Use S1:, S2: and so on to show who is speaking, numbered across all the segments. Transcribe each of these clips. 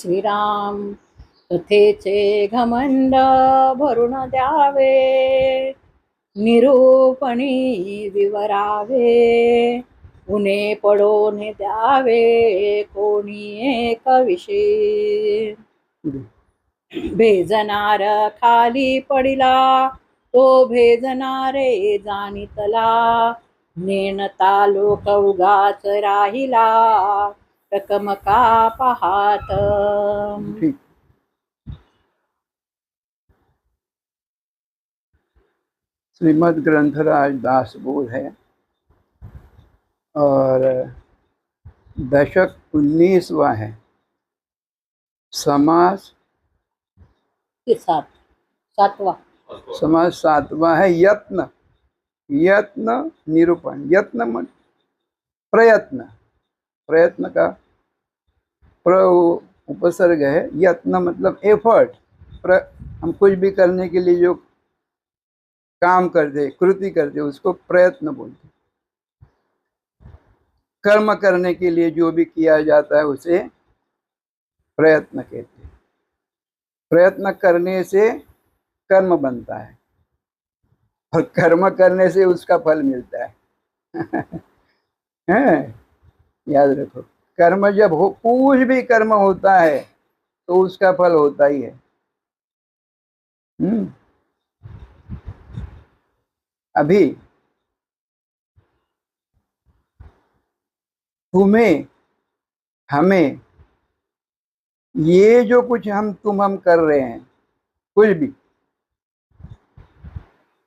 S1: श्रीराम तथेचे घमंड भरून द्यावे, निरूपणी विवरावे, उने पडोन द्यावे कोणी एक विषय. भेजनार खाली पडिला, तो भेजणारे जाणितला, नेणता लोक उगाच राहिला, टकमका पाहात.
S2: श्रीमद् ग्रंथराज दास बोध है और दशक 19वां है। समास
S1: के सातवा
S2: समास 7वां है। यत्न यत्न निरूपण। यत्न मत प्रयत्न, प्रयत्न का उपसर्ग है। यत्न मतलब एफर्ट। हम कुछ भी करने के लिए जो काम करते, कृति करते, उसको प्रयत्न बोलते। कर्म करने के लिए जो भी किया जाता है उसे प्रयत्न कहते हैं। प्रयत्न करने से कर्म बनता है और कर्म करने से उसका फल मिलता है। हैं? याद रखो, कर्म जब हो, कुछ भी कर्म होता है तो उसका फल होता ही है। अभी तुम्हें, हमें, ये जो कुछ हम कर रहे हैं, कुछ भी,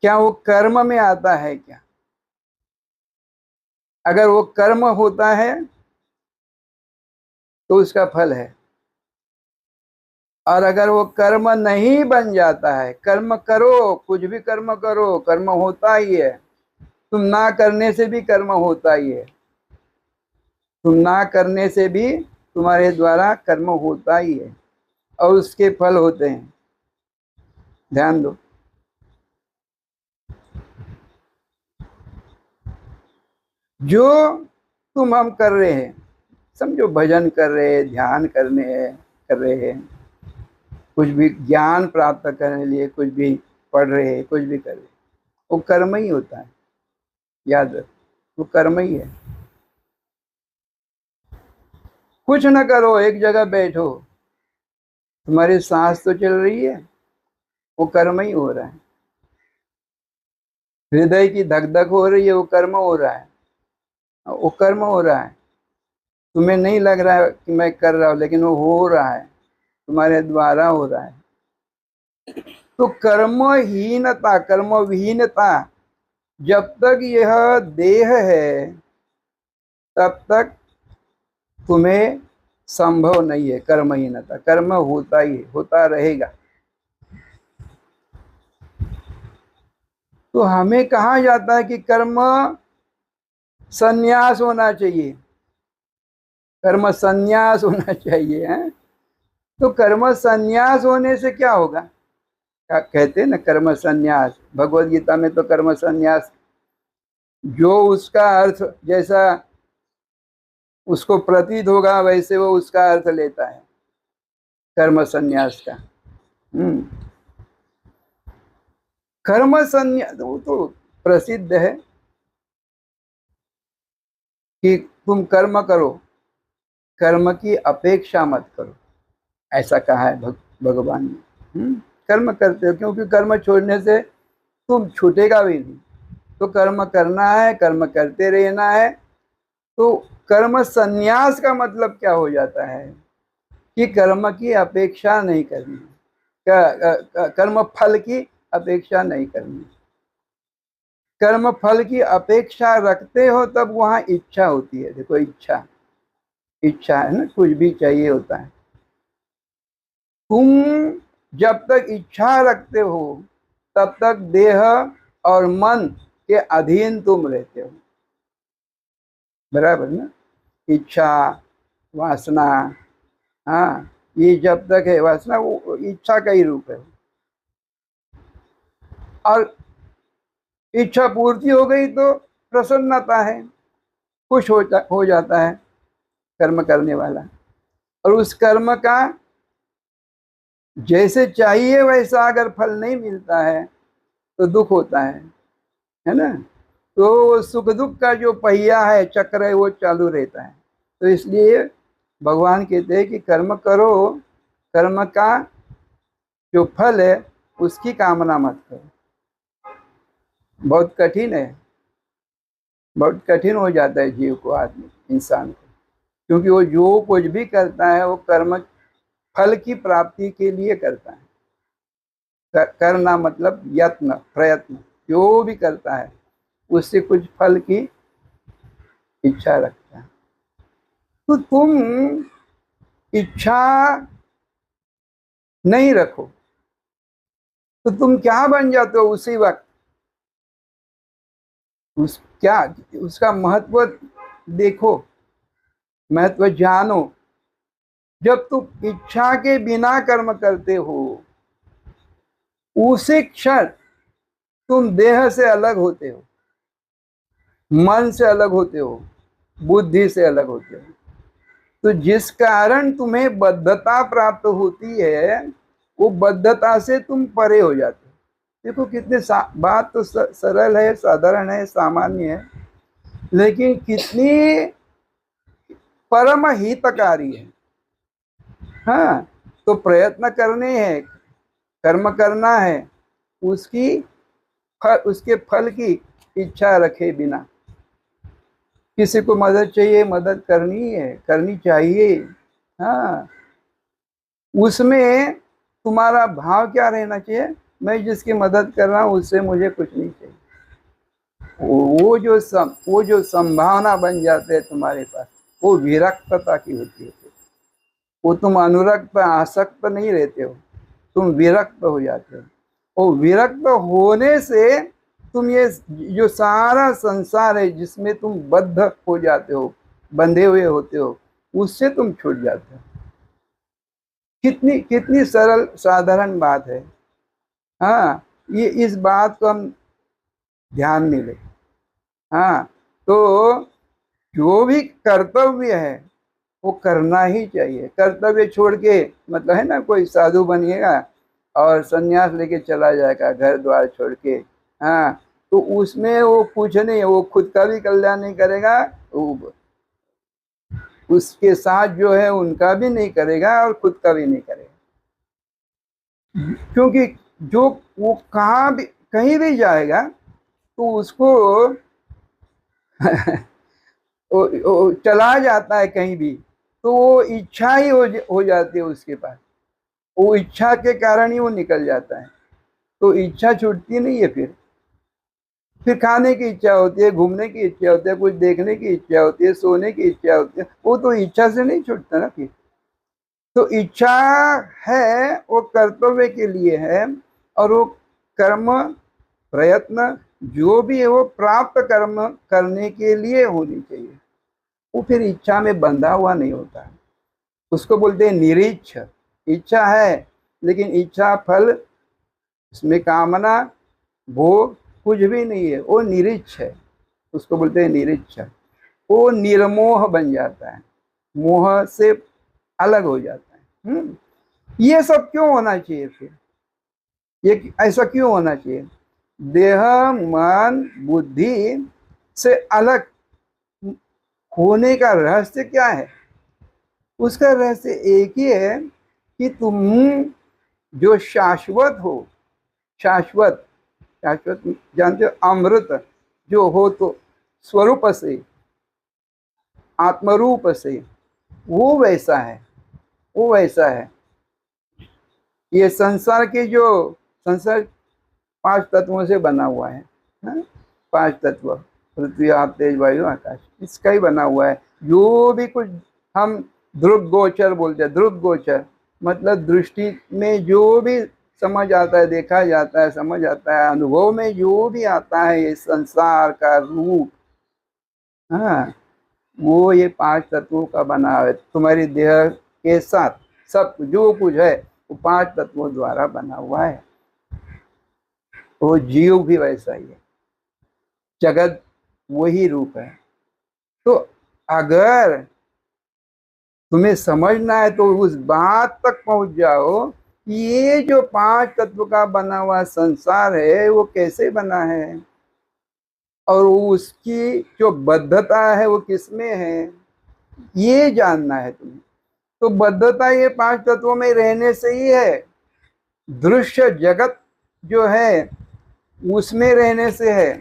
S2: क्या वो कर्म में आता है क्या? अगर वो कर्म होता है तो उसका फल है, और अगर वो कर्म नहीं बन जाता है, कर्म करो, कुछ भी कर्म करो, कर्म होता ही है। तुम ना करने से भी कर्म होता ही है। तुम ना करने से भी तुम्हारे द्वारा कर्म होता ही है और उसके फल होते हैं। ध्यान दो। जो हम कर रहे हैं, समझो भजन कर रहे हैं, ध्यान कर रहे हैं, कुछ भी ज्ञान प्राप्त करने के लिए कुछ भी पढ़ रहे हैं, कुछ भी कर रहे हैं, वो कर्म ही होता है। याद रखो, वो कर्म ही है। कुछ न करो, एक जगह बैठो, तुम्हारी सांस तो चल रही है, वो कर्म ही हो रहा है। हृदय की धक धक हो रही है, वो कर्म हो रहा है, वो कर्म हो रहा है। तुम्हें नहीं लग रहा है कि मैं कर रहा हूं, लेकिन वो हो रहा है, तुम्हारे द्वारा हो रहा है। तो कर्महीनता, कर्म विहीनता, जब तक यह देह है तब तक तुम्हें संभव नहीं है कर्महीनता। कर्म होता ही होता रहेगा। तो हमें कहा जाता है कि कर्म संन्यास होना चाहिए, कर्म संन्यास होना चाहिए है? तो कर्म संन्यास होने से क्या होगा? कहते हैं ना कर्म संन्यास, भगवद गीता में तो कर्म संन्यास जो उसका अर्थ जैसा उसको प्रतीत होगा वैसे वो उसका अर्थ लेता है कर्म संन्यास का। कर्म संन्यास वो तो प्रसिद्ध है कि तुम कर्म करो, कर्म की अपेक्षा मत करो, ऐसा कहा है भगवान ने। कर्म करते हो क्योंकि कर्म छोड़ने से तुम छूटेगा भी नहीं। तो कर्म करना है, कर्म करते रहना है। तो कर्म संन्यास का मतलब क्या हो जाता है कि कर्म की अपेक्षा नहीं करनी, कर्म फल की अपेक्षा नहीं करनी। कर्म फल की अपेक्षा रखते हो तब वहां इच्छा होती है। देखो, इच्छा है ना, कुछ भी चाहिए होता है। तुम जब तक इच्छा रखते हो तब तक देह और मन के अधीन तुम रहते हो। बराबर ना? इच्छा, वासना, हाँ, ये जब तक है वासना, वो इच्छा का ही रूप है। और इच्छा पूर्ति हो गई तो प्रसन्नता है, खुश हो जाता है कर्म करने वाला। और उस कर्म का जैसे चाहिए वैसा अगर फल नहीं मिलता है तो दुख होता है ना। तो सुख दुख का जो पहिया है, चक्र है, वो चालू रहता है। तो इसलिए भगवान कहते हैं कि कर्म करो, कर्म का जो फल है उसकी कामना मत करो। बहुत कठिन है, बहुत कठिन हो जाता है जीव को, आदमी, इंसान को, क्योंकि वो जो कुछ भी करता है वो कर्म फल की प्राप्ति के लिए करता है। करना मतलब यत्न, प्रयत्न, जो भी करता है उससे कुछ फल की इच्छा रखता है। तो तुम इच्छा नहीं रखो तो तुम क्या बन जाते हो उसी वक्त। क्या उसका महत्व देखो, महत्व जानो। जब तुम इच्छा के बिना कर्म करते हो उसी क्षण तुम देह से अलग होते हो, मन से अलग होते हो, बुद्धि से अलग होते हो। तो जिस कारण तुम्हें बद्धता प्राप्त होती है वो बद्धता से तुम परे हो जाते हो। देखो कितने बात तो सरल है, साधारण है, सामान्य है, लेकिन कितनी परम हितकारी है। हाँ, तो प्रयत्न करने हैं, कर्म करना है, उसके फल की इच्छा रखे बिना। किसी को मदद चाहिए, मदद करनी है, करनी चाहिए। हाँ, उसमें तुम्हारा भाव क्या रहना चाहिए, मैं जिसकी मदद कर रहा हूँ उससे मुझे कुछ नहीं चाहिए। वो जो संभावना बन जाते हैं तुम्हारे पास, वो विरक्तता की होती है। वो तुम अनुरक्त आसक्त नहीं रहते हो, तुम विरक्त हो जाते हो। और विरक्त होने से तुम ये जो सारा संसार है जिसमें तुम बद्ध हो जाते हो, बंधे हुए होते हो, उससे तुम छूट जाते हो। कितनी कितनी सरल साधारण बात है। हाँ, ये इस बात को हम ध्यान में ले। हाँ, तो जो भी कर्तव्य है वो करना ही चाहिए। कर्तव्य छोड़ के, मतलब है ना, कोई साधु बनिएगा और संन्यास लेके चला जाएगा घर द्वार छोड़ के, हाँ, तो उसमें वो कुछ नहीं है, वो खुद का भी कल्याण नहीं करेगा, उसके साथ जो है उनका भी नहीं करेगा और खुद का भी नहीं करेगा। क्योंकि जो वो कहाँ भी कहीं भी जाएगा तो उसको वो चला जाता है कहीं भी, तो वो इच्छा ही हो जाती है उसके पास। वो इच्छा के कारण ही वो निकल जाता है। तो इच्छा छूटती नहीं है। फिर खाने की इच्छा होती है, घूमने की इच्छा होती है, कुछ देखने की इच्छा होती है, सोने की इच्छा होती है, वो तो इच्छा से नहीं छूटता ना। फिर तो इच्छा है वो कर्तव्य के लिए है, और वो कर्म, प्रयत्न जो भी है वो प्राप्त कर्म करने के लिए होनी चाहिए। वो फिर इच्छा में बंधा हुआ नहीं होता है। उसको बोलते हैं निरीच्छ। इच्छा है लेकिन इच्छा फल, इसमें कामना, भोग कुछ भी नहीं है, वो निरीच्छ है। उसको बोलते हैं निरीच्छ। वो निर्मोह बन जाता है, मोह से अलग हो जाता है। ये सब क्यों होना चाहिए फिर, ये ऐसा क्यों होना चाहिए। देह, मन, बुद्धि से अलग होने का रहस्य क्या है। उसका रहस्य एक ही है कि तुम जो शाश्वत हो, शाश्वत, शाश्वत जानते हो, अमृत जो हो, तो स्वरूप से, आत्मरूप से वो वैसा है, वो वैसा है। ये संसार के जो, संसार 5 तत्वों से बना हुआ है, हाँ? 5 तत्व, पृथ्वी, आप, तेज, वायु, आकाश, इसका ही बना हुआ है। जो भी कुछ हम ध्रुव गोचर बोलते हैं, ध्रुव गोचर मतलब दृष्टि में जो भी समझ आता है, देखा जाता है, समझ आता है, अनुभव में जो भी आता है, ये संसार का रूप, हाँ, वो ये 5 तत्वों का बना है। तुम्हारी देह के साथ सब जो कुछ है वो 5 तत्वों द्वारा बना हुआ है। वो जीव भी वैसा ही है, जगत वही रूप है। तो अगर तुम्हें समझना है तो उस बात तक पहुंच जाओ ये जो पांच तत्व का बना हुआ संसार है वो कैसे बना है और उसकी जो बद्धता है वो किसमें है, ये जानना है तुम्हें। तो बद्धता ये पांच तत्वों में रहने से ही है। दृश्य जगत जो है उसमें रहने से है।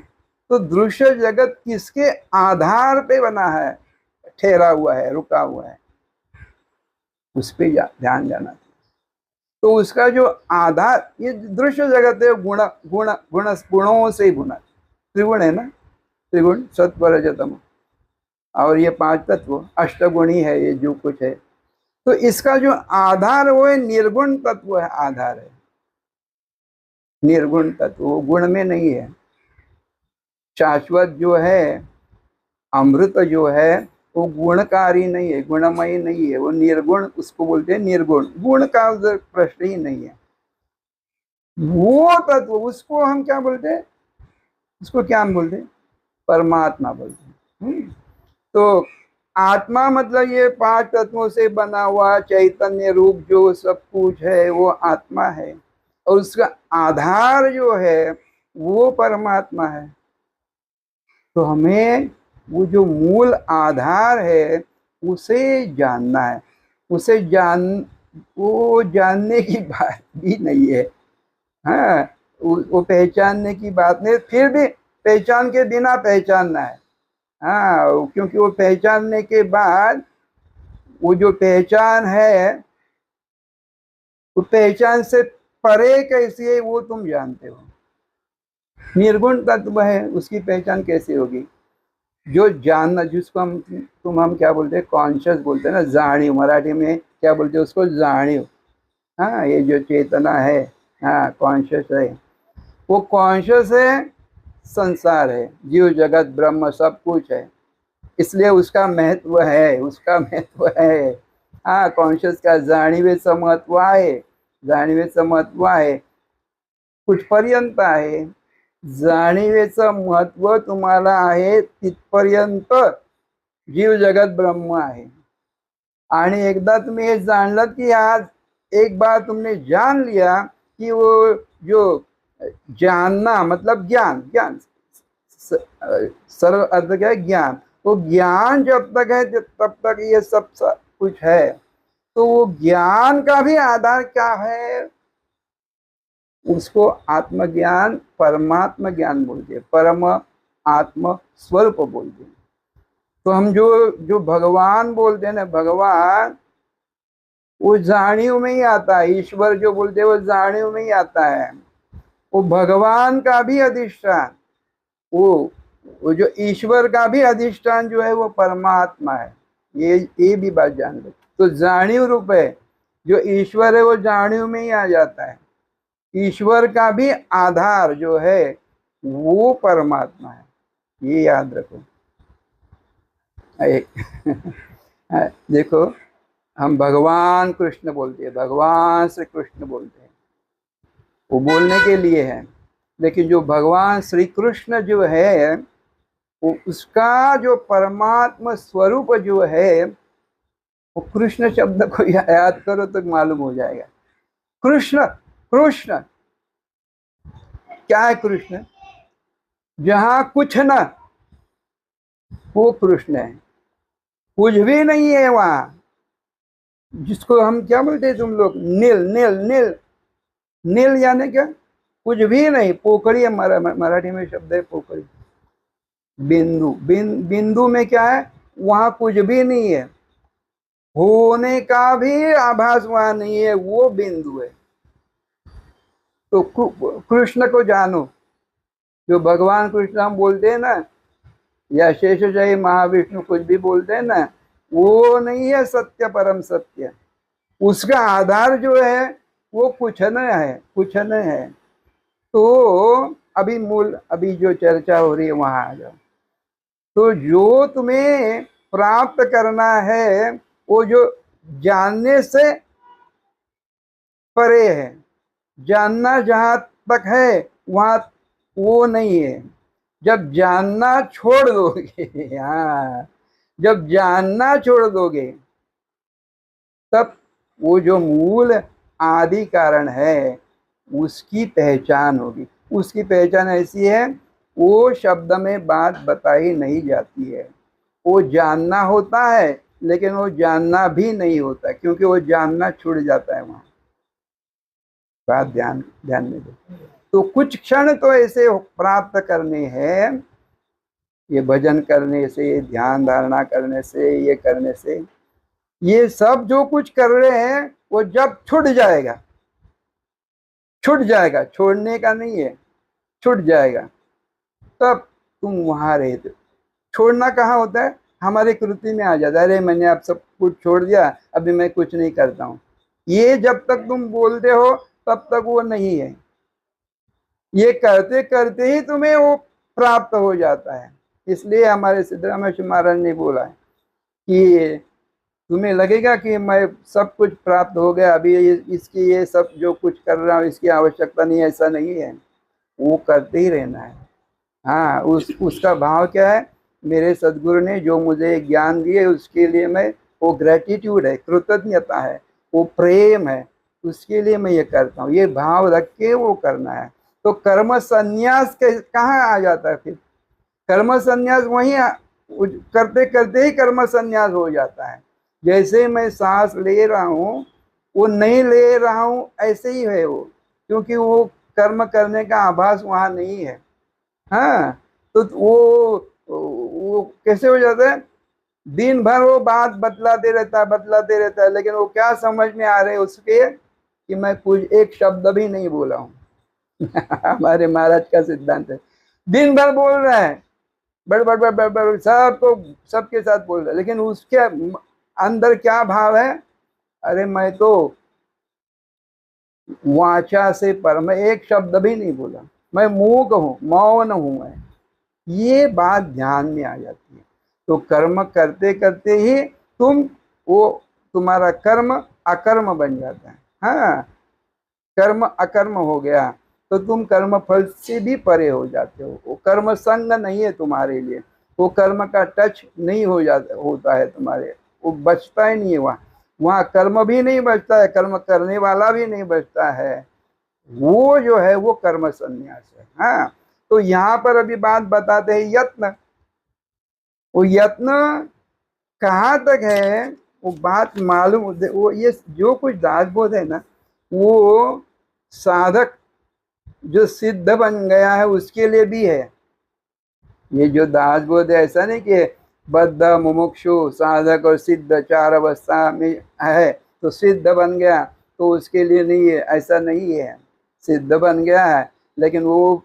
S2: तो दृश्य जगत किसके आधार पे बना है, ठहरा हुआ है, रुका हुआ है, उस पे ध्यान जाना। तो उसका जो आधार, ये दृश्य जगत है, गुण गुण गुण गुणों से गुण, त्रिगुण है ना, त्रिगुण सत्व रजतम, और ये पांच तत्व अष्टगुणी है, ये जो कुछ है। तो इसका जो आधार वो है निर्गुण तत्व है, आधार है निर्गुण तत्व, वो गुण में नहीं है। शाश्वत जो है, अमृत जो है, वो गुणकारी नहीं है, गुणमयी नहीं है, वो निर्गुण, उसको बोलते हैं निर्गुण। गुण का प्रश्न ही नहीं है। वो तत्व, उसको हम क्या बोलते हैं, उसको क्या हम बोलते हैं, परमात्मा बोलते हैं। तो आत्मा मतलब ये पांच तत्वों से बना हुआ चैतन्य रूप जो सब कुछ है वो आत्मा है, और उसका आधार जो है वो परमात्मा है। तो हमें वो जो मूल आधार है उसे जानना है। उसे वो जानने की बात भी नहीं है, हाँ, वो पहचानने की बात नहीं, फिर भी पहचान के बिना पहचानना है। हाँ, क्योंकि वो पहचानने के बाद वो जो पहचान है, वो पहचान से परे कैसी है वो तुम जानते हो। निर्गुण तत्व है, उसकी पहचान कैसे होगी? जो जानना, जिसको हम क्या बोलते हैं, कॉन्शियस बोलते हैं ना, जाणीव, मराठी में क्या बोलते हैं उसको, जाणीव। हाँ, ये जो चेतना है, हाँ, कॉन्शियस है, वो कॉन्शियस है, संसार है, जीव जगत ब्रह्म सब कुछ है, इसलिए उसका महत्व है, उसका महत्व है। हाँ, कॉन्शियस का जाणीवेचं महत्व आहे, जाणीवेचं महत्व आहे, कुठपर्यंत आहे, जाणीवेचं महत्व तुम्हाला आहे तिथपर्यंत जीव जगत ब्रह्म आहे। आणि एकदा तुम्ही हे जाणलं की आज एक बार तुमने जान लिया कि वो जो जानना मतलब ज्ञान, ज्ञान सरल अर्थ क्या है, ज्ञान। तो ज्ञान जब तक है तब तक ये सब कुछ है। तो वो ज्ञान का भी आधार क्या है, उसको आत्मज्ञान, परमात्मा ज्ञान बोलते हैं, परम आत्म स्वरूप बोलते हैं। तो हम जो जो भगवान बोलते हैं ना, भगवान वो जाणीव में ही आता है, ईश्वर जो बोलते हैं वो जाणीव में ही आता है। वो भगवान का भी अधिष्ठान, वो जो ईश्वर का भी अधिष्ठान जो है वो परमात्मा है। ये भी बात जान लो। तो जाणीव रूप है, जो ईश्वर है वो जाणीव में ही आ जाता है। ईश्वर का भी आधार जो है वो परमात्मा है, ये याद रखो। देखो, हम भगवान कृष्ण बोलते हैं, भगवान श्री कृष्ण बोलते हैं, वो बोलने के लिए है। लेकिन जो भगवान श्री कृष्ण जो है वो उसका जो परमात्मा स्वरूप जो है, वो कृष्ण शब्द को याद करो तो मालूम हो जाएगा। कृष्ण, कृष्ण क्या है? कृष्ण जहां कुछ न, वो कृष्ण है। कुछ भी नहीं है वहां, जिसको हम क्या बोलते हैं तुम लोग, नील, नील, नील, नील यानी क्या, कुछ भी नहीं। पोखरी है, मराठी में शब्द है पोखरी। बिंदु, बिंदु में क्या है, वहां कुछ भी नहीं है, होने का भी आभास वहां नहीं है, वो बिंदु है। तो कृष्ण को जानो। जो भगवान कृष्ण हम बोलते हैं ना, या शेषशाही महाविष्णु कुछ भी बोलते हैं ना, वो नहीं है सत्य, परम सत्य। उसका आधार जो है वो कुछ न है, कुछ न है। तो अभी जो चर्चा हो रही है वहां आ जाओ। तो जो तुम्हें प्राप्त करना है वो जो जानने से परे है, जानना जहां तक है वहां वो नहीं है। जब जानना छोड़ दोगे, हाँ, जब जानना छोड़ दोगे तब वो जो मूल आदि कारण है उसकी पहचान होगी। उसकी पहचान ऐसी है, वो शब्द में बात बताई नहीं जाती है। वो जानना होता है लेकिन वो जानना भी नहीं होता, क्योंकि वो जानना छूट जाता है वहां। बात ध्यान ध्यान में दो। तो कुछ क्षण तो ऐसे प्राप्त करने हैं, ये भजन करने से, ध्यान धारणा करने से, ये करने से, ये सब जो कुछ कर रहे हैं वो जब छूट जाएगा, छूट जाएगा, छोड़ने का नहीं है, छूट जाएगा, तब तुम वहां रहते। छोड़ना कहाँ होता है? हमारे कृति में आ जाता है, अरे मैंने अब सब कुछ छोड़ दिया, अभी मैं कुछ नहीं करता हूँ। ये जब तक तुम बोलते हो तब तक वो नहीं है। ये करते करते ही तुम्हें वो प्राप्त हो जाता है। इसलिए हमारे सिद्धरामेश्वर महाराज ने बोला है कि तुम्हें लगेगा कि मैं सब कुछ प्राप्त हो गया, अभी इसकी ये सब जो कुछ कर रहा हूँ इसकी आवश्यकता नहीं है, ऐसा नहीं है। वो करते ही रहना है। हाँ, उसका भाव क्या है? मेरे सदगुरु ने जो मुझे ज्ञान दिए उसके लिए मैं, वो ग्रेटिट्यूड है, कृतज्ञता है, वो प्रेम है, उसके लिए मैं ये करता हूँ। ये भाव रख के वो करना है। तो कर्म संन्यास कहाँ आ जाता है फिर? कर्म संन्यास वहीं करते करते ही कर्म संन्यास हो जाता है। जैसे मैं सांस ले रहा हूँ, वो नहीं ले रहा हूँ ऐसे ही है वो, क्योंकि वो कर्म करने का आभास वहां नहीं है। हाँ, तो वो कैसे हो जाता है? दिन भर वो बात बतलाते रहता है, बतलाते रहता है, लेकिन वो क्या समझ में आ रहे हैं उसके कि मैं कुछ एक शब्द भी नहीं बोला हूँ। हमारे महाराज का सिद्धांत है, दिन भर बोल रहा है, बड़ बड़ बड़ बड़ बड़ सबको, सबके साथ बोल रहा है, लेकिन उसके अंदर क्या भाव है? अरे मैं तो वाचा से पर, मैं एक शब्द भी नहीं बोला, मैं मूक हूँ, मौन हूँ मैं। ये बात ध्यान में आ जाती है। तो कर्म करते करते ही तुम्हारा कर्म अकर्म बन जाता है। हाँ, कर्म अकर्म हो गया तो तुम कर्म फल से भी परे हो जाते हो। वो कर्म संग नहीं है तुम्हारे लिए, वो कर्म का टच नहीं होता है तुम्हारे, वो बचता ही नहीं है वहाँ। वहाँ कर्म भी नहीं बचता है, कर्म करने वाला भी नहीं बचता है। वो जो है वो कर्म संन्यास है। हाँ, तो यहाँ पर अभी बात बताते हैं यत्न। वो यत्न कहाँ तक है वो बात मालूम, वो ये जो कुछ दासबोध है ना, वो साधक जो सिद्ध बन गया है उसके लिए भी है। ये जो दासबोध है, ऐसा नहीं कि बद्ध, मुमुक्षु, साधक और सिद्ध चार अवस्था में है तो सिद्ध बन गया तो उसके लिए नहीं है, ऐसा नहीं है। सिद्ध बन गया है, लेकिन वो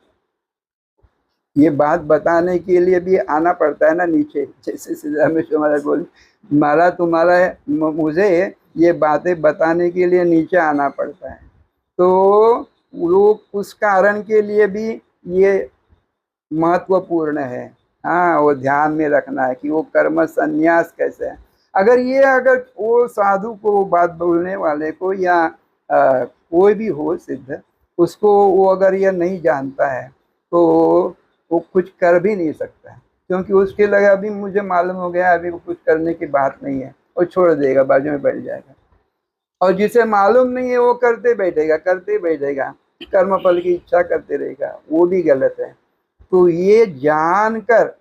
S2: ये बात बताने के लिए भी आना पड़ता है ना नीचे। जैसे सिद्धरामेश्वर महाराज बोले, मारा तुम्हारा है, मुझे ये बातें बताने के लिए नीचे आना पड़ता है। तो वो उस कारण के लिए भी ये महत्वपूर्ण है। हाँ, वो ध्यान में रखना है कि वो कर्म संन्यास कैसे है। अगर वो साधु को, वो बात बोलने वाले को, या कोई भी हो सिद्ध, उसको वो अगर ये नहीं जानता है तो वो कुछ कर भी नहीं सकता है, क्योंकि उसके लगे अभी मुझे मालूम हो गया, अभी वो कुछ करने की बात नहीं है, वो छोड़ देगा, बाजू में बैठ जाएगा। और जिसे मालूम नहीं है वो करते बैठेगा, करते बैठेगा, कर्म फल की इच्छा करते रहेगा, वो भी गलत है। तो ये जानकर,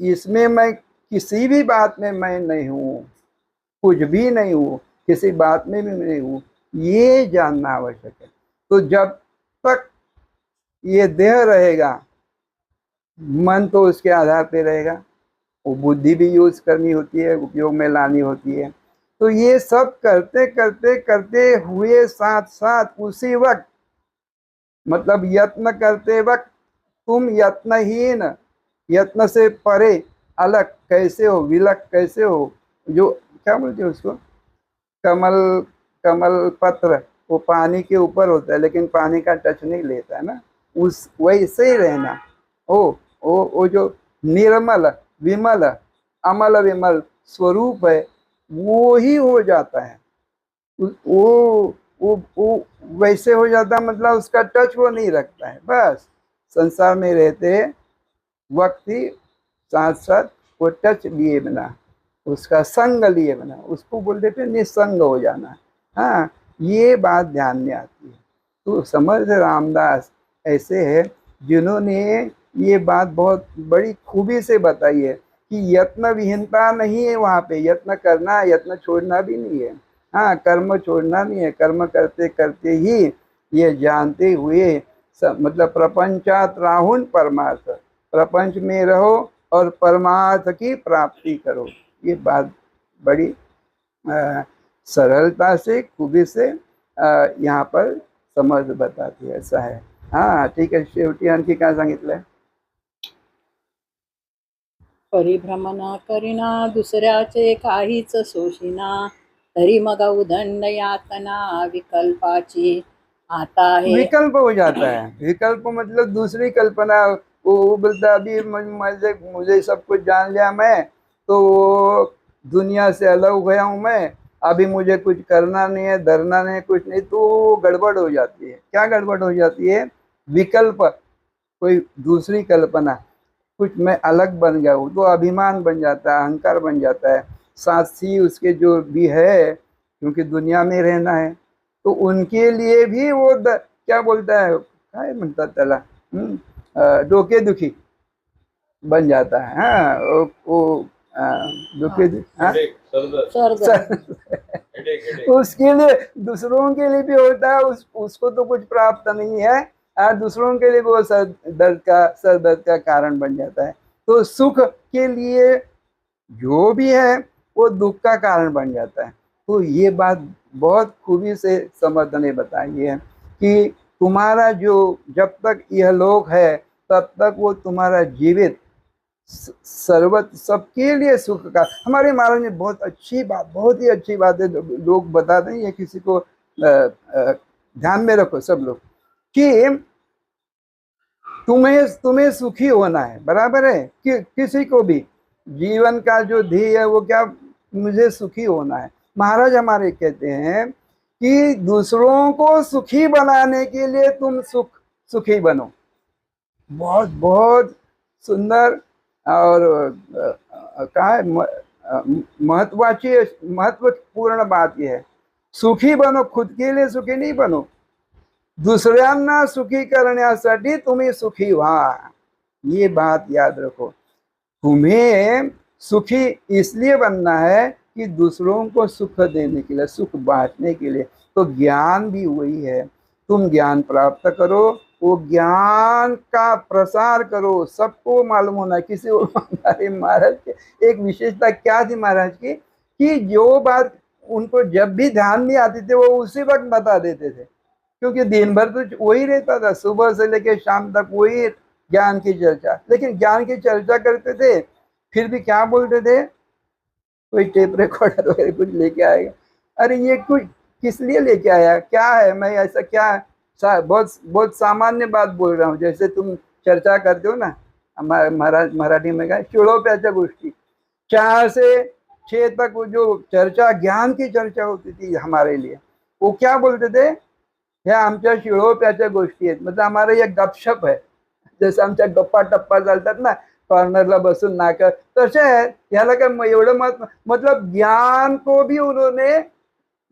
S2: इसमें मैं किसी भी बात में मैं नहीं हूँ, कुछ भी नहीं हूँ, किसी बात में भी नहीं हूँ, ये जानना आवश्यक है। तो जब तक ये देह रहेगा, मन तो उसके आधार पे रहेगा, वो बुद्धि भी यूज करनी होती है, उपयोग में लानी होती है। तो ये सब करते करते करते हुए साथ साथ उसी वक्त, मतलब यत्न करते वक्त तुम यत्नहीन, यत्न से परे अलग कैसे हो, विलक कैसे हो, जो क्या बोलते हैं उसको, कमल, कमल पत्र वो पानी के ऊपर होता है लेकिन पानी का टच नहीं लेता है ना, उस वैसे ही रहना। वो जो निर्मल, विमल, अमल विमल स्वरूप है, वो ही हो जाता है। वो वैसे हो जाता, मतलब उसका टच वो नहीं रखता है। बस संसार में रहते वक्त ही साथ साथ वो टच लिए बिना, उसका संग लिए बिना, उसको बोल देते निसंग हो जाना। हाँ, ये बात ध्यान में आती है। तो समर्थ रामदास ऐसे है जिन्होंने ये बात बहुत बड़ी खूबी से बताई है कि यत्न विहीनता नहीं है वहाँ पे, यत्न करना, यत्न छोड़ना भी नहीं है। हाँ, कर्म छोड़ना नहीं है, कर्म करते करते ही ये जानते हुए मतलब प्रपंचात राहुन परमार्थ, प्रपंच में रहो और परमार्थ की प्राप्ति करो। ये बात बड़ी सरलता से खूबी से यहाँ पर समझ बताती है। ऐसा है। हाँ ठीक आहे. शेवटी आणखी काय सांगितलंय?
S1: परिभ्रमण करिना दुसऱ्याचे काहीच सोशिना, तरी मग उदंड यातना विकल्पाची आता है।
S2: विकल्प हो जाता है। विकल्प मतलब दूसरी कल्पना। वो बोलता अभी मुझे मुझे सब कुछ जान लिया मैं, तो दुनिया से अलग हो गया हूँ मैं, अभी मुझे कुछ करना नहीं है, धरना नहीं, कुछ नहीं, तो गड़बड़ हो जाती है। क्या गड़बड़ हो जाती है? विकल्प, कोई दूसरी कल्पना, कुछ मैं अलग बन गया हूँ, तो अभिमान बन जाता है, अहंकार बन जाता है। साथी उसके जो भी है, क्योंकि दुनिया में रहना है, तो उनके लिए भी वो क्या बोलता है, काय म्हणतात त्याला, डोकेदुखी बन जाता है। हाँ, वो डोकेदुखी, हाँ, उसके लिए, दूसरों के लिए भी होता है, उसको तो कुछ प्राप्त नहीं है, दूसरों के लिए वो सर दर्द का कारण बन जाता है। तो सुख के लिए जो भी है वो दुख का कारण बन जाता है। तो ये बात बहुत खूबी से समर्थ ने बताई है कि तुम्हारा जो जब तक यह लोक है तब तक वो तुम्हारा जीवित सर्वत सबके लिए सुख का। हमारे महाराज ने बहुत अच्छी बात, बहुत ही अच्छी बात है, लोग बताते हैं, ये किसी को ध्यान में रखो सब लोग, कि तुम्हें सुखी होना है, बराबर है कि किसी को भी जीवन का जो ध्येय है वो क्या, मुझे सुखी होना है। महाराज हमारे कहते हैं कि दूसरों को सुखी बनाने के लिए तुम सुखी बनो। बहुत बहुत सुंदर और काय महत्वपूर्ण बात यह है, सुखी बनो, खुद के लिए सुखी नहीं बनो, दुसऱ्यांना सुखी करण्यासाठी तुम्ही सुखी व्हा। ये बात याद रखो। तुम्हें सुखी इसलिए बनना है कि दूसरों को सुख देने के लिए, सुख बांटने के लिए। तो ज्ञान भी वही है, तुम ज्ञान प्राप्त करो, वो ज्ञान का प्रसार करो, सबको मालूम होना। किसी हमारे महाराज के एक विशेषता क्या थी महाराज की, कि जो बात उनको जब भी ध्यान में आती थी वो उसी वक्त बता देते थे, क्योंकि दिन भर तो वही रहता था, सुबह से लेकर शाम तक वही ज्ञान की चर्चा। लेकिन ज्ञान की चर्चा करते थे, फिर भी क्या बोलते थे, कोई टेप रिकॉर्डर वगैरह कुछ लेके आएगा, अरे ये कुछ किस लिए लेके आया, क्या है, मैं ऐसा क्या, बहुत बहुत सामान्य बात बोल रहा हूँ। जैसे तुम चर्चा करते हो ना, हमारा मराठी में क्या, चिड़ोप्याच्या गोष्टी, 4 से 6 तक वो जो चर्चा, ज्ञान की चर्चा होती थी हमारे लिए, वो क्या बोलते थे, ह्या आमच्या शिळोप्याच्या गोष्टी आहेत, मतलब हमारे एक गपशप है, जसं आमच्या गप्पा टप्पा चालतात ना कॉर्नरला बसून नाका, तसे आहेत। ह्याला काय एवढं मतलब ज्ञान को भी उन्होंने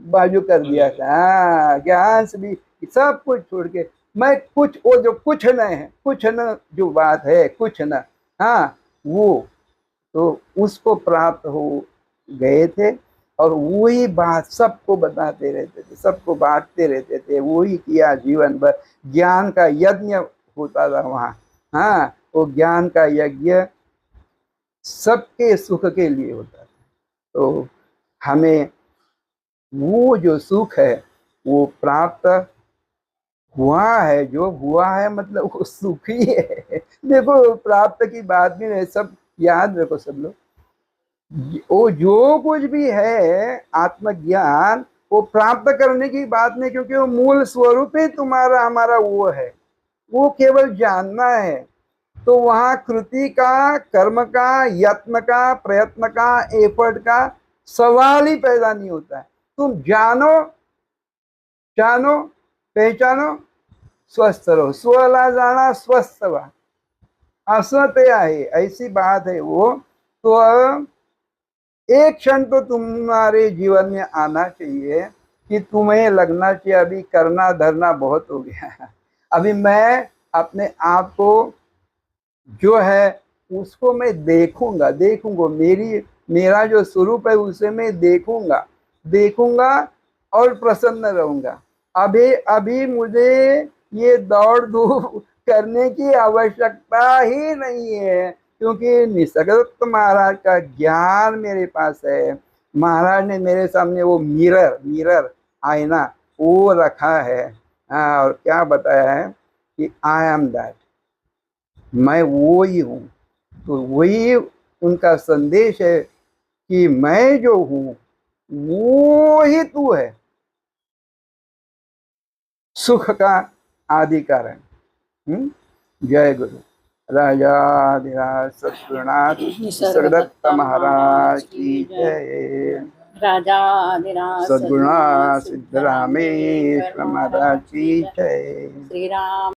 S2: बाजू कर दिया था। हाँ, ज्ञान से भी सब कुछ छोड़ के, मैं कुछ, वो जो कुछ न है, कुछ न जो बात है, कुछ न, हाँ, वो तो उसको प्राप्त हो गए थे, और वही बात सबको बताते रहते थे, सबको बांटते रहते थे, वही किया जीवन भर। ज्ञान का यज्ञ होता था वहाँ। हाँ, वो ज्ञान का यज्ञ सबके सुख के लिए होता था। तो हमें वो जो सुख है वो प्राप्त हुआ है, जो हुआ है मतलब वो सुख ही है। देखो, प्राप्त की बात भी नहीं, सब याद रखो सब लोग, वो जो कुछ भी है आत्मज्ञान, वो प्राप्त करने की बात नहीं, क्योंकि वो मूल स्वरूप ही तुम्हारा हमारा वो है, वो केवल जानना है। तो वहाँ कृति का, कर्म का, यत्न का, प्रयत्न का, एफर्ट का सवाल ही पैदा नहीं होता है। तुम जानो, जानो, पहचानो, स्वस्थ रहो, स्वला जाना स्वस्थ व्हा, असं ते आहे, ऐसी बात है वो। तो एक क्षण तो तुम्हारे जीवन में आना चाहिए कि तुम्हें लगना चाहिए अभी करना धरना बहुत हो गया है, अभी मैं अपने आप को जो है उसको मैं देखूंगा मेरा जो स्वरूप है उसे मैं देखूंगा और प्रसन्न रहूंगा। अभी अभी मुझे ये दौड़ धूप करने की आवश्यकता ही नहीं है, क्योंकि निसर्गदत्त महाराज का ज्ञान मेरे पास है। महाराज ने मेरे सामने वो मिरर आईना वो रखा है। हाँ, और क्या बताया है कि आई एम दैट, मैं वो ही हूँ। तो वही उनका संदेश है कि मैं जो हूँ वो ही तू है, सुख का आदि कारण। जय गुरु। राजाधिराज सद्गुरुनाथ निसर्गदत्त महाराज की जय।
S1: राजाधिराज
S2: सद्गुरुनाथ
S1: सिद्धरामेश्वर
S2: सिद्धरामेश्वर महाराज की जय।
S1: श्री राम